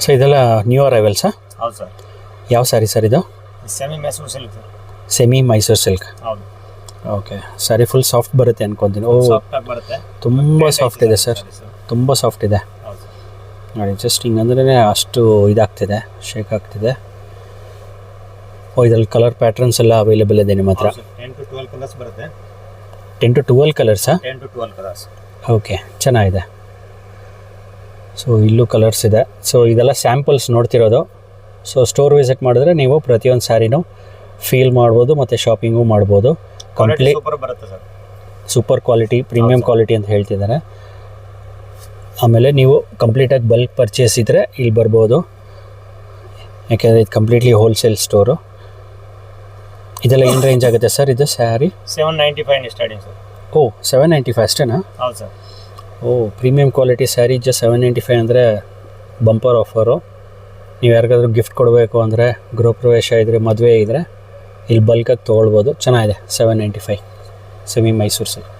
So ಇದೆಲ್ಲ new ಅರೈವಲ್ಸಾ? ಹೌದು sir. ಯಾವ ಸ್ಯಾರಿ ಸರ್ ಇದು? Semi Mysuru silk sir. Semi Mysuru silk. ಹೌದು. ಓಕೆ, ಸ್ಯಾರಿ ಫುಲ್ ಸಾಫ್ಟ್ ಬರುತ್ತೆ ಅನ್ಕೊತೀನಿ. ಓ, ಸಾಫ್ಟ್ ಆಗಿ ಬರುತ್ತೆ. ತುಂಬ ಸಾಫ್ಟ್ ಇದೆ ಸರ್, ತುಂಬ ಸಾಫ್ಟ್ ಇದೆ ಹೌದು ಸರ್. ನೋಡಿ. ಜಸ್ಟ್ ಹಿಂಗಂದ್ರೆ ಅಷ್ಟು ಇದಾಗ್ತಿದೆ, ಶೇಕ್ ಆಗ್ತಿದೆ. ಓ, ಇದರಲ್ಲಿ ಕಲರ್ ಪ್ಯಾಟ್ರನ್ಸ್ ಎಲ್ಲ ಅವೈಲೇಬಲ್ ಇದೆ ನಿಮ್ಮ ಹತ್ರ? 10 to 12 ಕಲರ್ಸ್ ಬರುತ್ತೆ. 10 to 12 ಕಲರ್ಸಾ? 10 to 12 colours. ಓಕೆ, ಚೆನ್ನಾಗಿದೆ. ಸೊ ಇಲ್ಲೂ ಕಲರ್ಸ್ ಇದೆ. ಸೊ ಇದೆಲ್ಲ ಸ್ಯಾಂಪಲ್ಸ್ ನೋಡ್ತಿರೋದು. ಸೊ ಸ್ಟೋರ್ ವಿಸಿಟ್ ಮಾಡಿದ್ರೆ ನೀವು ಪ್ರತಿಯೊಂದು ಸ್ಯಾರಿನೂ ಫೀಲ್ ಮಾಡ್ಬೋದು ಮತ್ತು ಶಾಪಿಂಗು ಮಾಡ್ಬೋದು. ಕಂಪ್ಲೀಟ್ ಸೂಪರ್ ಬರುತ್ತೆ sir. Super quality, premium quality ಅಂತ ಹೇಳ್ತಿದ್ದಾರೆ. ಆಮೇಲೆ ನೀವು ಕಂಪ್ಲೀಟಾಗಿ ಬಲ್ಕ್ ಪರ್ಚೇಸ್ ಇದ್ದರೆ ಇಲ್ಲಿ ಬರ್ಬೋದು, ಯಾಕೆಂದರೆ ಇದು ಕಂಪ್ಲೀಟ್ಲಿ ಹೋಲ್ಸೇಲ್ ಸ್ಟೋರು. ಇದೆಲ್ಲ ಏನು ರೇಂಜ್ ಆಗುತ್ತೆ ಸರ್ ಇದು ಸ್ಯಾರಿ? 795 starting sir. ಓ, 795 ಅಷ್ಟೇನಾ? ಹೌದು ಸರ್. ಓ, ಪ್ರೀಮಿಯಂ ಕ್ವಾಲಿಟಿ ಸ್ಯಾರಿ ಜಸ್ಟ್ 795 ಅಂದರೆ ಬಂಪರ್ ಆಫರು. ನೀವು ಯಾರಿಗಾದ್ರೂ ಗಿಫ್ಟ್ ಕೊಡಬೇಕು ಅಂದರೆ, ಗೃಹ ಪ್ರವೇಶ ಇದ್ದರೆ, ಮದುವೆ ಇದ್ದರೆ ಇಲ್ಲಿ ಬಲ್ಕಾಗಿ ತೊಗೊಳ್ಬೋದು. ಚೆನ್ನಾಗಿದೆ. 795 ಸೆಮಿ ಮೈಸೂರು ಸಿಲ್ಕ್.